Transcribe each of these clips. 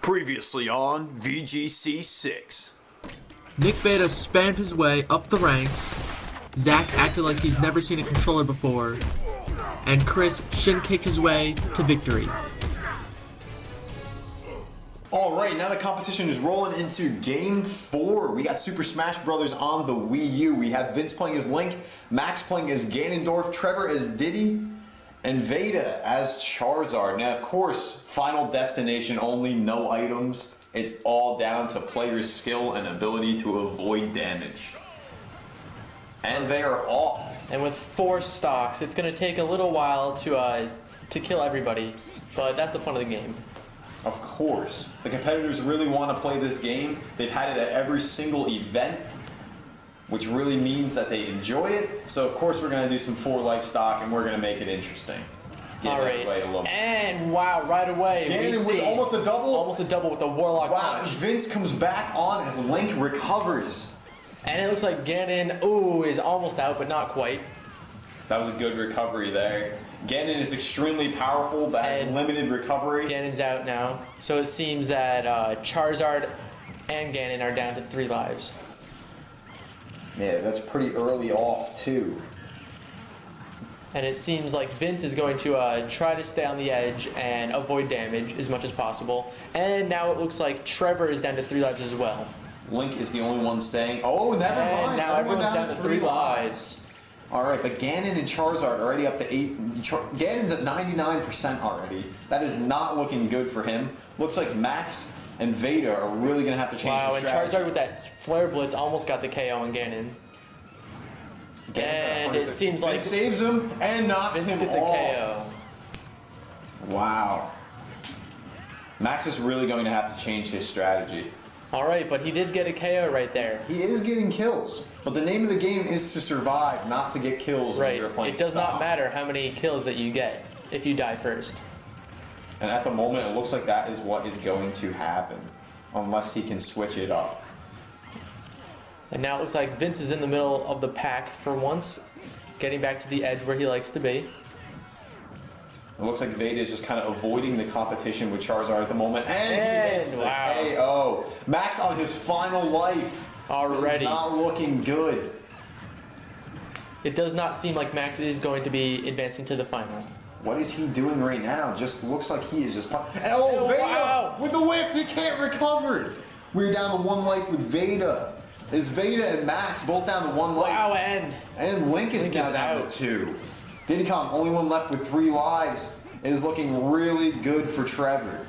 Previously on VGC6. Nick Veda spammed his way up the ranks, Zach acted like he's never seen a controller before, and Chris shin-kicked his way to victory. Alright, now the competition is rolling into Game 4. We got Super Smash Bros. On the Wii U. We have Vince playing as Link, Max playing as Ganondorf, Trevor as Diddy, and Veda as Charizard. Now, of course, final destination only, no items. It's all down to players' skill and ability to avoid damage. And they are off. And with 4 stocks, it's going to take a little while to kill everybody, but that's the fun of the game. Of course. The competitors really want to play this game. They've had it at every single event, which really means that they enjoy it. So of course we're going to do some 4 life stock and we're going to make it interesting. All right. And wow, right away. Ganon with almost a double? Almost a double with the Warlock Wow, punch. Vince comes back on as Link recovers. And it looks like Ganon, ooh, is almost out, but not quite. That was a good recovery there. Ganon is extremely powerful, but has limited recovery. Ganon's out now. So it seems that Charizard and Ganon are down to 3 lives. Yeah, that's pretty early off too. And it seems like Vince is going to try to stay on the edge and avoid damage as much as possible. And now it looks like Trevor is down to 3 lives as well. Link is the only one staying. Oh, never mind. And now everyone's down to 3 lives. Alright, but Ganon and Charizard are already up to 8. Ganon's at 99% already. That is not looking good for him. Looks like Max and Veda are really going to have to change their strategy. Wow, and Charizard with that Flare Blitz almost got the KO on Ganon. And it seems like Vince saves him and knocks Vince him gets off. a KO. Wow. Max is really going to have to change his strategy. Alright, but he did get a KO right there. He is getting kills, but the name of the game is to survive, not to get kills when you're playing. It does not matter how many kills that you get if you die first. And at the moment, it looks like that is what is going to happen, unless he can switch it up. And now it looks like Vince is in the middle of the pack for once, getting back to the edge where he likes to be. It looks like Veda is just kind of avoiding the competition with Charizard at the moment. And he hits the KO. Max on his final life. Already. This is not looking good. It does not seem like Max is going to be advancing to the final. What is he doing right now? Just looks like he is just... Oh, Veda! Wow. With the whiff, he can't recover! We're down to 1 life with Veda. Is Veda and Max both down to 1 life? Wow, and Link is down to 2. Diddy Kong, only one left with 3 lives. It is looking really good for Trevor.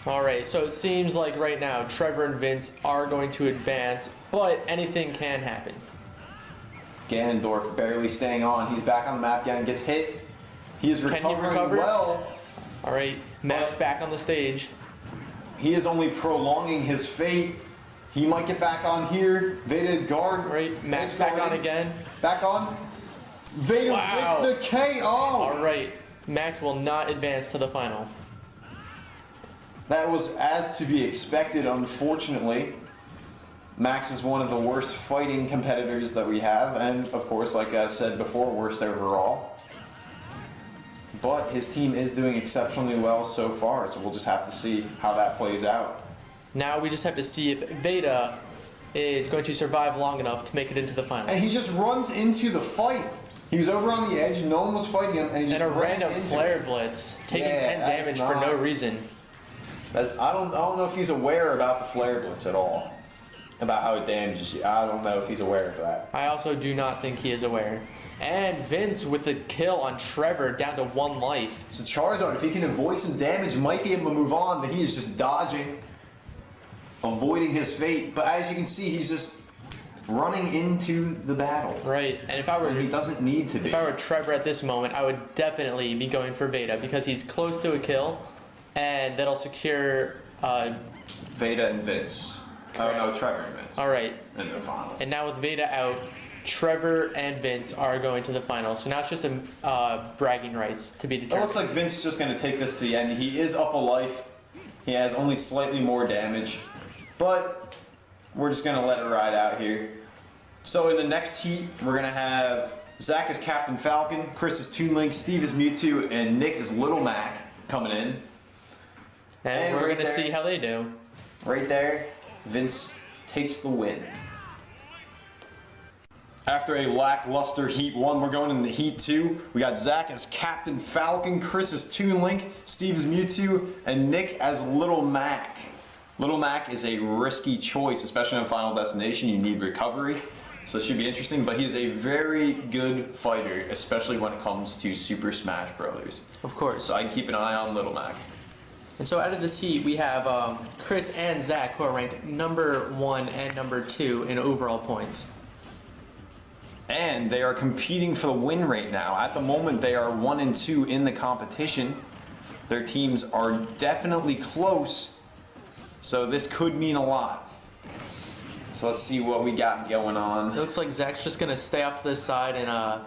Alright, so it seems like right now Trevor and Vince are going to advance, but anything can happen. Ganondorf barely staying on. He's back on the map again, gets hit. He is recovering well. Alright, Max back on the stage. He is only prolonging his fate. He might get back on here. Veda guard. Right, Max back on again. Back on. Veda with the KO. Alright, Max will not advance to the final. That was as to be expected, unfortunately. Max is one of the worst fighting competitors that we have, and of course, like I said before, worst overall. But his team is doing exceptionally well so far, so we'll just have to see how that plays out. Now we just have to see if Veda is going to survive long enough to make it into the final. And he just runs into the fight. He was over on the edge, no one was fighting him, and he just ran into random Flare Blitz, taking 10 damage for no reason. I don't know if he's aware about the Flare Blitz at all. About how it damages you. I don't know if he's aware of that. I also do not think he is aware. And Vince with the kill on Trevor down to 1 life. So Charizard, if he can avoid some damage, might be able to move on, but he is just dodging, avoiding his fate. But as you can see, he's just running into the battle. Right, and if I were... he doesn't need to be. If I were Trevor at this moment, I would definitely be going for Veda because he's close to a kill, and that'll secure... Veda and Vince. Oh no, Trevor and Vince. Alright. In the final. And now with Veda out, Trevor and Vince are going to the final. So now it's just a bragging rights to be determined. It looks like Vince is just going to take this to the end. He is up a life. He has only slightly more damage. But we're just going to let it ride out here. So in the next heat, we're going to have Zach is Captain Falcon, Chris is Toon Link, Steve is Mewtwo, and Nick is Little Mac coming in. And we're right going to there- see how they do. Right there, Vince takes the win. After a lackluster Heat 1, we're going into Heat 2. We got Zach as Captain Falcon, Chris is Toon Link, Steve is Mewtwo, and Nick as Little Mac. Little Mac is a risky choice, especially on Final Destination. You need recovery, so it should be interesting, but he is a very good fighter, especially when it comes to Super Smash Brothers. Of course. So I can keep an eye on Little Mac. And so out of this heat, we have Chris and Zach, who are ranked number 1 and number 2 in overall points. And they are competing for the win right now. At the moment, they are 1 and 2 in the competition. Their teams are definitely close, so this could mean a lot. So let's see what we got going It on. looks like Zach's just going to stay off this side and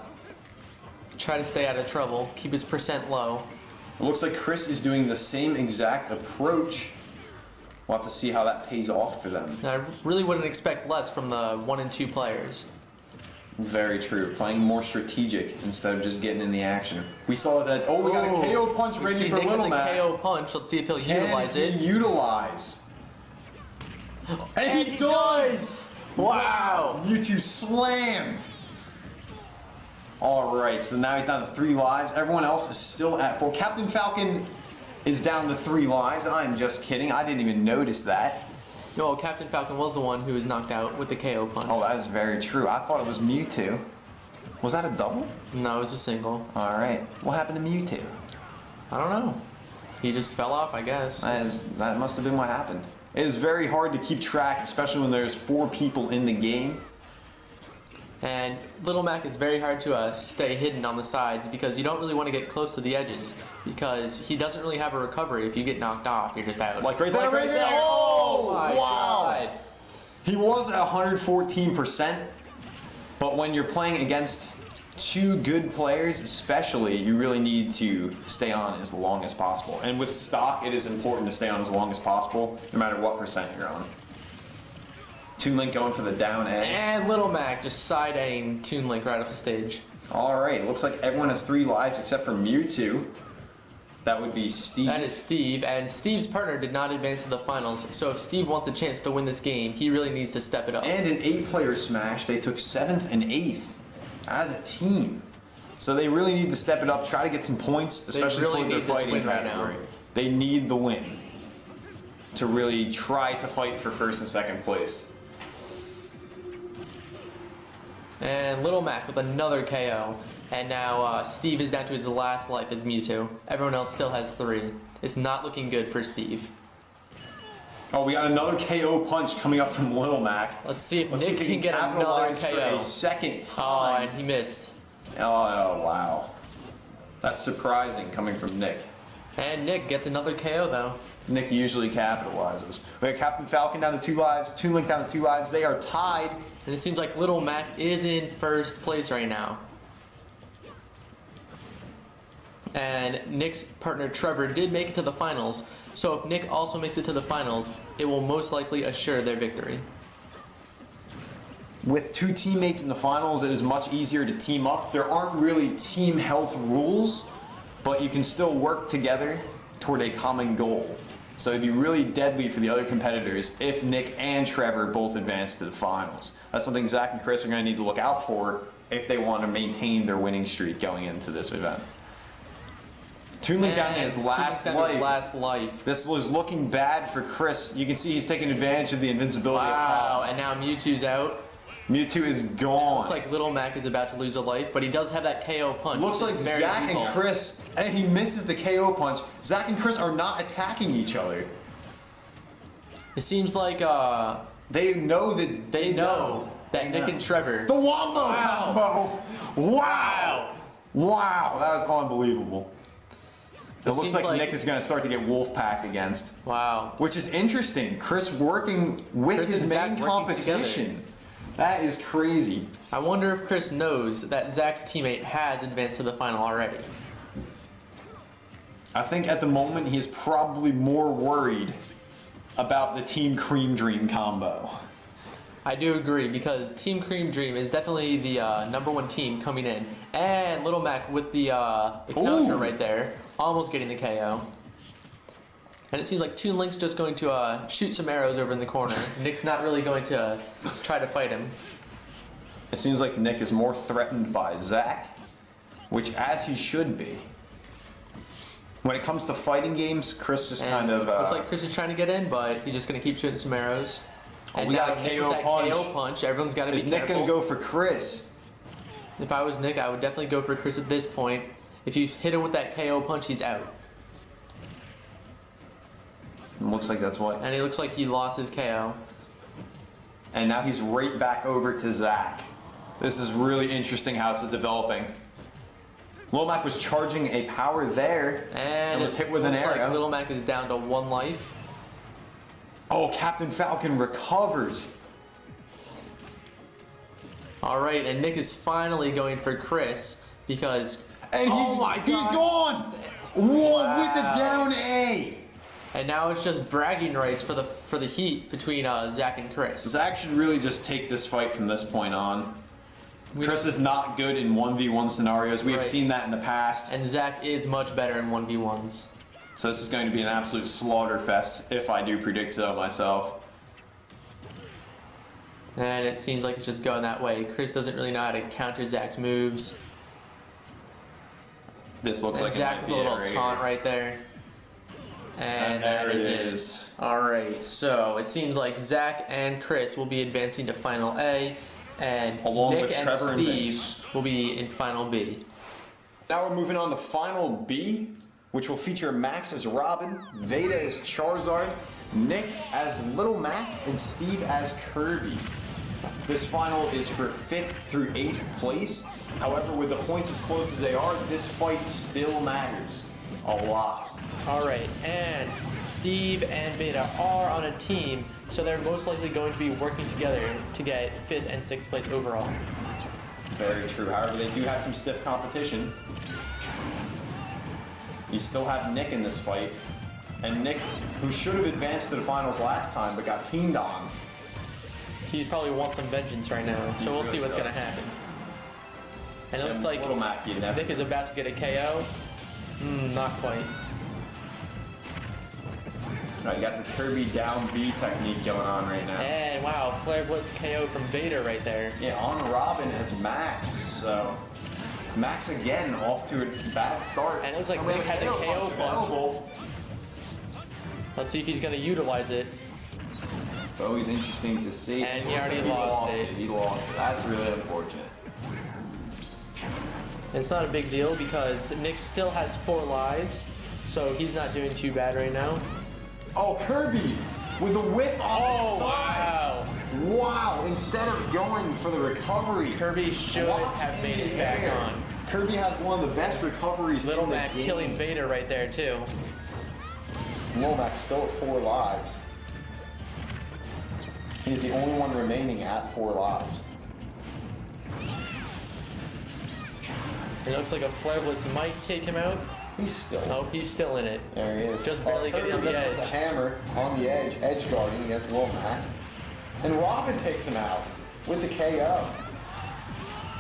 try to stay out of trouble, keep his percent low. It looks like Chris is doing the same exact approach. We'll have to see how that pays off for them. And I really wouldn't expect less from the 1 and 2 players. Very true. Playing more strategic instead of just getting in the action. We saw that. Oh, we got a KO punch We ready see for Nick Little has a Mac. KO punch. Let's see if he'll utilize Can it. he utilize? And he does! Wow! Mewtwo slammed! Alright, so now he's down to 3 lives. Everyone else is still at 4. Captain Falcon is down to 3 lives. I'm just kidding. I didn't even notice that. No, Captain Falcon was the one who was knocked out with the KO punch. Oh, that is very true. I thought it was Mewtwo. Was that a double? No, it was a single. Alright. What happened to Mewtwo? I don't know. He just fell off, I guess. That must have been what happened. It is very hard to keep track, especially when there's 4 people in the game. And Little Mac is very hard to stay hidden on the sides because you don't really want to get close to the edges because he doesn't really have a recovery. If you get knocked off, you're just out. Like right there, Like right there. Oh, my wow. God. He was at 114%, but when you're playing against 2 good players, especially, you really need to stay on as long as possible. And with stock, it is important to stay on as long as possible, no matter what percent you're on. Toon Link going for the down edge. And Little Mac just side-Aing Toon Link right off the stage. Alright, looks like everyone has 3 lives except for Mewtwo. That would be Steve. That is Steve, and Steve's partner did not advance to the finals, so if Steve wants a chance to win this game, he really needs to step it up. And an 8-player Smash, they took 7th and 8th as a team. So they really need to step it up, try to get some points, especially really toward their need this fighting win right now. category. They need the win to really try to fight for 1st and 2nd place. And Little Mac with another KO. And now Steve is down to his last life as Mewtwo. Everyone else still has 3. It's not looking good for Steve. Oh, we got another KO punch coming up from Little Mac. Let's see if Let's see Nick if he can get another capitalize for KO. a second Oh, time. and he missed. Oh, wow. That's surprising coming from Nick. And Nick gets another KO though. Nick usually capitalizes. We got Captain Falcon down to 2 lives, Toon Link down to 2 lives. They are tied. And it seems like Little Mac is in 1st place right now. And Nick's partner Trevor did make it to the finals, so if Nick also makes it to the finals, it will most likely assure their victory. With 2 teammates in the finals, it is much easier to team up. There aren't really team health rules, but you can still work together toward a common goal. So it'd be really deadly for the other competitors if Nick and Trevor both advance to the finals. That's something Zach and Chris are going to need to look out for if they want to maintain their winning streak going into this event. Toon Link down to his last life. This is looking bad for Chris. You can see he's taking advantage of the invincibility up Wow, top. and now Mewtwo's out. Mewtwo is gone. Looks like Little Mac is about to lose a life, but he does have that KO punch. Looks which like is very Zach lethal. and Chris, and he misses the KO punch. Zach and Chris are not attacking each other. It seems like They know that they know that Nick and Trevor. The Wombo Wow. combo! Wow! Wow, that was unbelievable. It looks seems like like- Nick is going to start to get wolf packed against. Wow. Which is interesting. Chris working with Chris his and Zach main working competition. That is crazy. I wonder if Chris knows that Zach's teammate has advanced to the final already. I think at the moment he's probably more worried about the Team Cream Dream combo. I do agree because Team Cream Dream is definitely the #1 team coming in. And Little Mac with the counter right there, almost getting the KO. And it seems like Toon Link's just going to shoot some arrows over in the corner. Nick's not really going to try to fight him. It seems like Nick is more threatened by Zach, which as he should be. When it comes to fighting games, Chris just kind of... looks like Chris is trying to get in, but he's just going to keep shooting some arrows. And we got a Nick KO with that punch. KO punch. Everyone's got to be Is careful. Nick going to go for Chris? If I was Nick, I would definitely go for Chris at this point. If you hit him with that KO punch, he's out. It looks like that's what. And he looks like he lost his KO. And now he's right back over to Zach. This is really interesting how this is developing. Lil Mac was charging a power there And was hit with an looks like arrow. Little Mac is down to 1 life. Oh, Captain Falcon recovers. All right, and Nick is finally going for Chris because And he's gone. Whoa, with the down A. And now it's just bragging rights for the heat between Zach and Chris. Zach should really just take this fight from this point on. Chris is not good in 1v1 scenarios. We have Right. seen that in the past. And Zach is much better in 1v1s. So this is going to be an absolute slaughter fest, if I do predict so myself. And it seems like it's just going that way. Chris doesn't really know how to counter Zach's moves. This looks And like Zach it with might a be little it right taunt here. right there. And there that it is is. Alright, so it seems like Zach and Chris will be advancing to Final A, and Along Nick with and Trevor and Steve Vince. will be in Final B. Now we're moving on to Final B, which will feature Max as Robin, Veda as Charizard, Nick as Little Mac, and Steve as Kirby. This final is for 5th through 8th place. However, with the points as close as they are, this fight still matters a lot. Alright, and Steve and Beta are on a team, so they're most likely going to be working together to get 5th and 6th place overall. Very true. However, they do have some stiff competition. You still have Nick in this fight. And Nick, who should have advanced to the finals last time, but got teamed on. He probably wants some vengeance right now, so we'll see what's going to happen. And it looks like Little Mac, you never. Nick is about to get a KO. Not quite. Right, you got the Kirby down B technique going on right now. And wow, Flare Blitz KO from Vader right there. Yeah, on Robin is Max, so Max again off to a bad start. And it looks like Nick has a KO punch. Let's see if he's going to utilize it. It's always interesting to see. And he already lost it. He lost it. That's really unfortunate. It's not a big deal because Nick still has 4 lives, so he's not doing too bad right now. Oh, Kirby with the whip off the Wow! side. Wow, instead of going for the recovery. Kirby should blocks have made in it the back air. on. Kirby has one of the best recoveries Little in the Mac game. killing Vader right there too. Little Mac still at 4 lives. He's the only one remaining at 4 lives. It looks like a Flare Blitz might take him out. He's still. Oh, he's still in it. There he is. Just barely getting on the Kirby gets edge. The hammer on the edge guarding against Lil Mac. And Robin takes him out with the KO.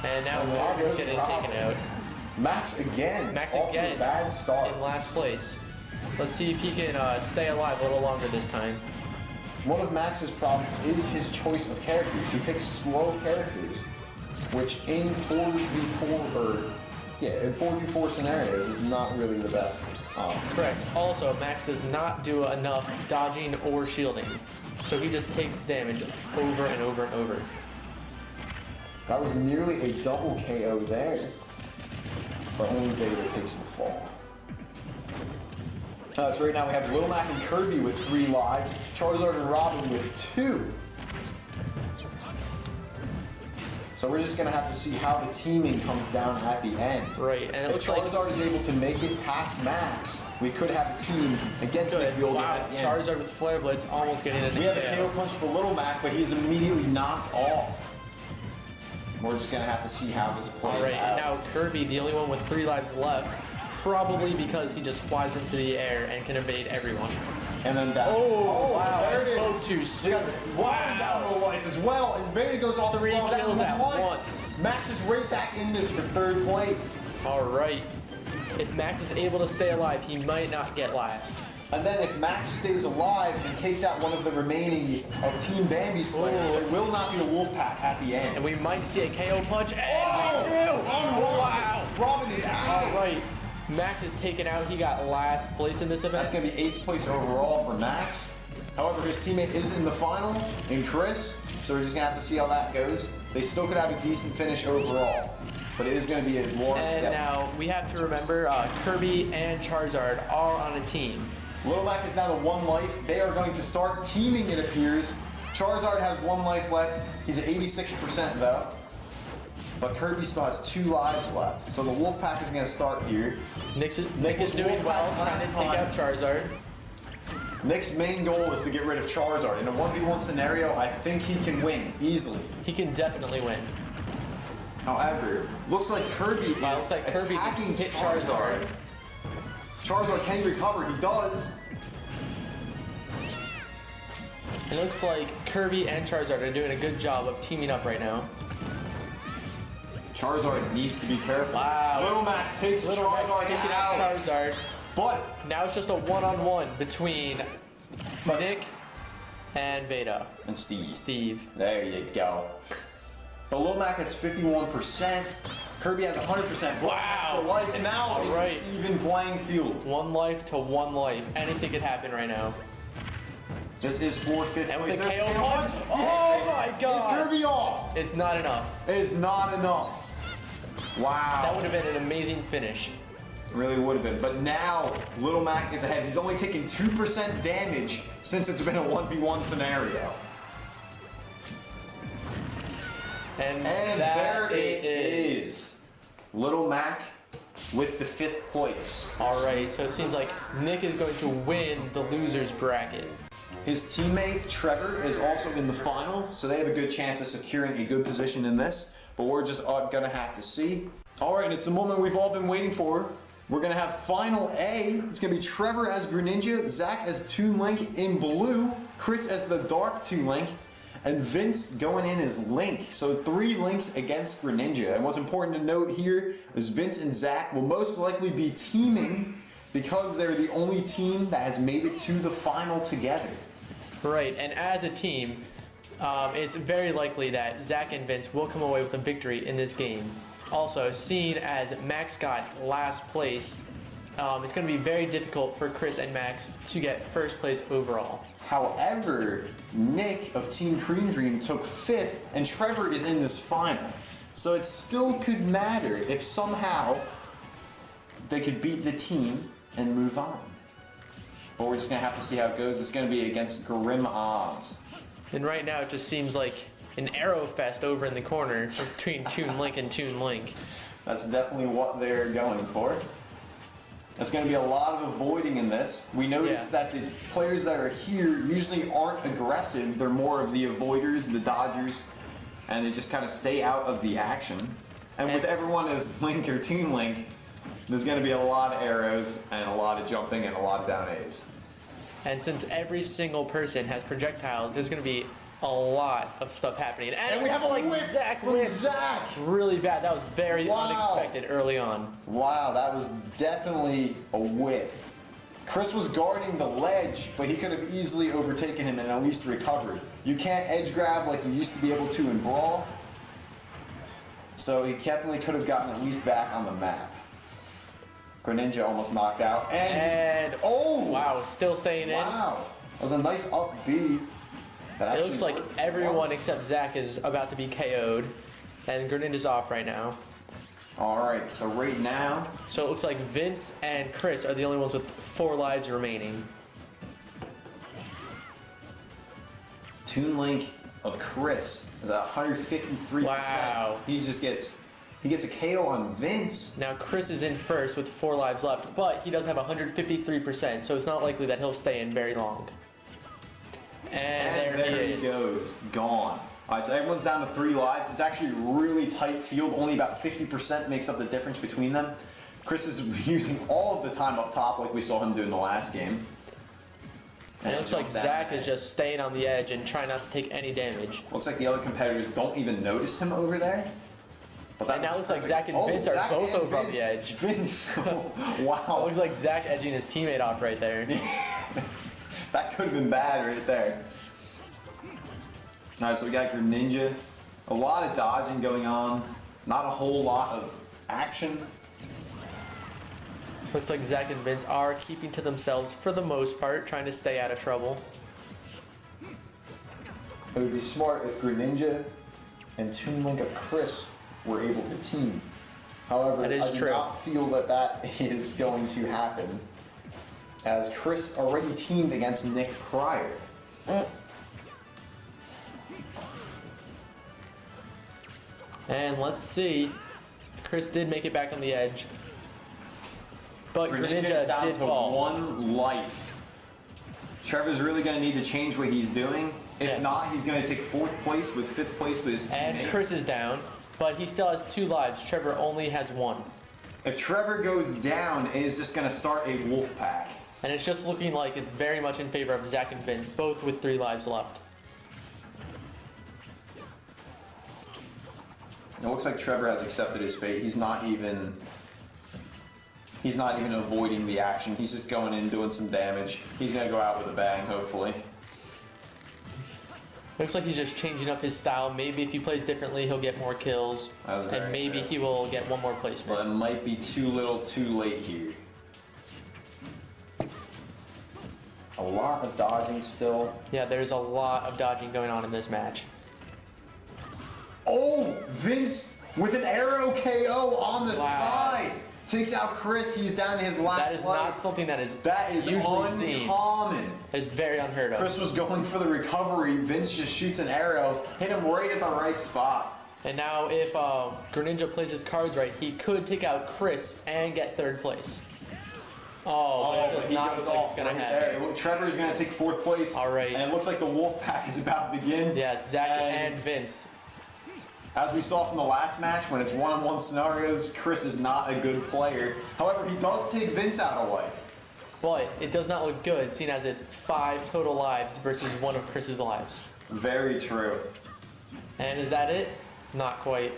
And now And Robin's there getting goes taken Robin. out Max again. Max off to again a bad start. in last place. Let's see if he can stay alive a little longer this time. One of Max's problems is his choice of characters. He picks slow characters, which in 4v4 scenarios is not really the best. Correct. Also, Max does not do enough dodging or shielding, so he just takes damage over and over and over. That was nearly a double KO there, but only Vader takes the fall. So right now we have Little Mac and Kirby with 3 lives, Charizard and Robin with 2. So we're just gonna have to see how the teaming comes down at the end. Right, and it If looks like Charizard is able to make it past Max, we could have a team against good. McField Wow, at the end. Charizard with Flare Blitz almost getting an We have a KO. KO punch for Little Mac, but he's immediately knocked off. We're just gonna have to see how this plays Alright, out. and now Kirby, the only one with 3 lives left, probably because he just flies into the air and can evade everyone. And then down. Oh, wow, there I it spoke is. too We soon. got the down low life as well, and Veda goes off 3 as well. kills Down at one. once. Max is right back in this for 3rd place. All right. If Max is able to stay alive, he might not get last. And then if Max stays alive and takes out one of the remaining of Team Bambi Slayer, it will not be the Wolfpack at the end. And we might see a KO punch, and we do! Oh, Wow! Robin is out. All right. Max is taken out. He got last place in this event. That's going to be 8th place overall for Max. However, his teammate is in the final, in Chris, so we're just going to have to see how that goes. They still could have a decent finish overall, but it is going to be a large And gap. now we have to remember Kirby and Charizard are on a team. Little Mac is down to 1 life. They are going to start teaming, it appears. Charizard has 1 life left. He's at 86% though. But Kirby still has 2 lives left. So the Wolfpack is going to start here. Nick is doing well, trying to take out Charizard. Nick's main goal is to get rid of Charizard. In a 1v1 scenario, I think he can win easily. He can definitely win. However, looks like Kirby is Looks like Kirby just attacking hit Charizard. Charizard can recover, he does. It looks like Kirby and Charizard are doing a good job of teaming up right now. Charizard needs to be careful. Wow. Little Mac takes Little Charizard Mac takes out. out Charizard. But Now it's just a one-on-one between Nick and Veda. and Steve. Steve. There you go. But Lil Mac has 51%. Kirby has 100%. Wow. For life. And now All it's right. an even playing field. 1 life to 1 life. Anything could happen right now. This is 4/5. And with the There's KO punch. Oh my Is god. Kirby off? It's not enough. It is not enough. Wow. That would have been an amazing finish. Really would have been. But now, Little Mac is ahead. He's only taken 2% damage since it's been a 1v1 scenario. And And that there it is. Little Mac with the 5th place. All right, so it seems like Nick is going to win the loser's bracket. His teammate, Trevor, is also in the final, so they have a good chance of securing a good position in this, but we're just gonna have to see. All right, and it's the moment we've all been waiting for. We're gonna have final A. It's gonna be Trevor as Greninja, Zach as Toon Link in blue, Chris as the Dark Toon Link, and Vince going in as Link. So 3 Links against Greninja. And what's important to note here is Vince and Zach will most likely be teaming because they're the only team that has made it to the final together. Right, and as a team, it's very likely that Zach and Vince will come away with a victory in this game. Also, seeing as Max got last place, it's going to be very difficult for Chris and Max to get 1st place overall. However, Nick of Team Cream Dream took 5th, and Trevor is in this final. So it still could matter if somehow they could beat the team and move on. But we're just gonna have to see how it goes. It's gonna be against grim odds. And right now, it just seems like an arrow fest over in the corner between Toon Link and Toon Link. That's definitely what they're going for. There's going to be a lot of avoiding in this. We noticed that the players that are here usually aren't aggressive. They're more of the avoiders, the dodgers, and they just kind of stay out of the action. And with everyone as Link or Toon Link, there's going to be a lot of arrows and a lot of jumping and a lot of down A's. And since every single person has projectiles, there's going to be a lot of stuff happening. And we have a like whip Zach from whipped Zach. really bad. That was very Wow. unexpected early on. Wow, that was definitely a whip. Chris was guarding the ledge, but he could have easily overtaken him and at least recovered. You can't edge grab like you used to be able to in Brawl, so he definitely could have gotten at least back on the map. Greninja almost knocked out, And oh wow, still staying in. wow, that was a nice up B. That It actually looks like worked for everyone once. except Zach is about to be KO'd, and Greninja's off right now. All right, so right now, So it looks like Vince and Chris are the only ones with 4 lives remaining. Toon Link of Chris is at 153%. Wow. He gets a KO on Vince. Now Chris is in first with 4 lives left, but he does have 153%, so it's not likely that he'll stay in very long. And there he is. goes, gone. All right, so everyone's down to 3 lives. It's actually a really tight field. Only about 50% makes up the difference between them. Chris is using all of the time up top like we saw him do in the last game. And it looks like Zach is just staying on the edge and trying not to take any damage. Looks like the other competitors don't even notice him over there. But And now it looks like Zach and Vince are both over on the edge. Vince, It wow. looks like Zach edging his teammate off right there. That could have been bad right there. Alright, so we got Greninja. A lot of dodging going on. Not a whole lot of action. Looks like Zach and Vince are keeping to themselves for the most part, trying to stay out of trouble. It would be smart if Greninja and Toon Link of Chris were able to team. However, That is I do true. not feel that that is going to happen, as Chris already teamed against Nick prior. And let's see. Chris did make it back on the edge. But Greninja's Greninja down did to fall. 1 life. Trevor's really going to need to change what he's doing. If Yes. not, he's going to take 4th place with 5th place with his And teammate. Chris is down, but he still has 2 lives. Trevor only has 1. If Trevor goes down, it is just going to start a wolf pack. And it's just looking like it's very much in favor of Zach and Vince, both with 3 lives left. It looks like Trevor has accepted his fate. He's not even avoiding the action. He's just going in, doing some damage. He's going to go out with a bang, hopefully. Looks like he's just changing up his style. Maybe if he plays differently, he'll get more kills. That was very And maybe fair. he will get 1 more But placement. it might be too little, too late here. A lot of dodging still. Yeah, there's a lot of dodging going on in this match. Oh, Vince with an arrow KO on the Wow. side. Takes out Chris. He's down to his last That is not life. something that is Usually seen. uncommon. That is very unheard of. Chris was going for the recovery. Vince just shoots an arrow, hit him right at the right spot. And now if Greninja plays his cards right, he could take out Chris and get 3rd place. Oh, but it does he not goes look like off it's gonna right happen. there. Look, Trevor's going to take 4th place. All right. And it looks like the wolf pack is about to begin. Yeah, Zach and Vince. As we saw from the last match, when it's one-on-one scenarios, Chris is not a good player. However, he does take Vince out of life. But it does not look good, seeing as it's 5 total lives versus 1 of Chris's lives. Very true. And is that it? Not quite.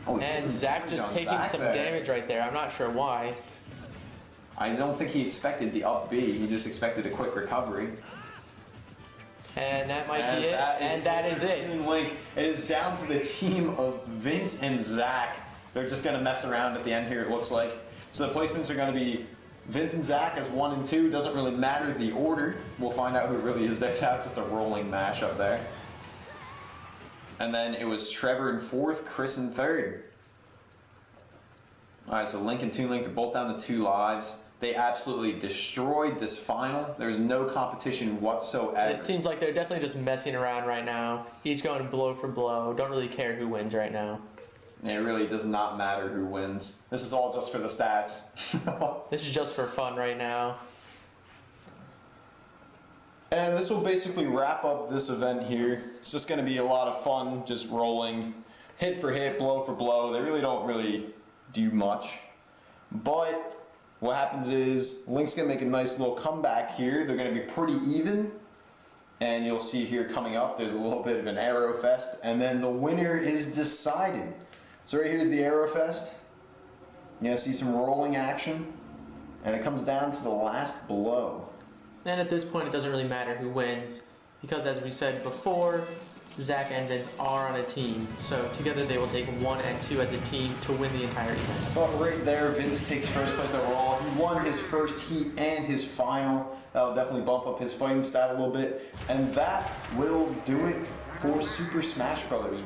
Oh, And some Zach damage just on taking Zach some there. damage right there. I'm not sure why. I don't think he expected the up B. He just expected a quick recovery. And that might be it. And that is it. Team Link. It is down to the team of Vince and Zach. They're just going to mess around at the end here, it looks like. So the placements are going to be Vince and Zach as 1 and 2. Doesn't really matter the order. We'll find out who it really is there. That's just a rolling mash up there. And then it was Trevor in 4th, Chris in 3rd. Alright, so Link and Toon Link, they're both down to 2 lives. They absolutely destroyed this final. There's no competition whatsoever. It seems like they're definitely just messing around right now. Each going blow for blow. Don't really care who wins right now. It really does not matter who wins. This is all just for the stats. This is just for fun right now. And this will basically wrap up this event here. It's just going to be a lot of fun, just rolling hit for hit, blow for blow. They really don't do much. But what happens is Link's going to make a nice little comeback here. They're going to be pretty even. And you'll see here coming up, there's a little bit of an arrow fest. And then the winner is decided. So right here's the arrow fest. You're going to see some rolling action. And it comes down to the last blow. And at this point, it doesn't really matter who wins, because as we said before, Zach and Vince are on a team. So together they will take 1 and 2 as a team to win the entire event. But right there, Vince takes 1st place overall. He won his first heat and his final. That'll definitely bump up his fighting stat a little bit. And that will do it for Super Smash Brothers.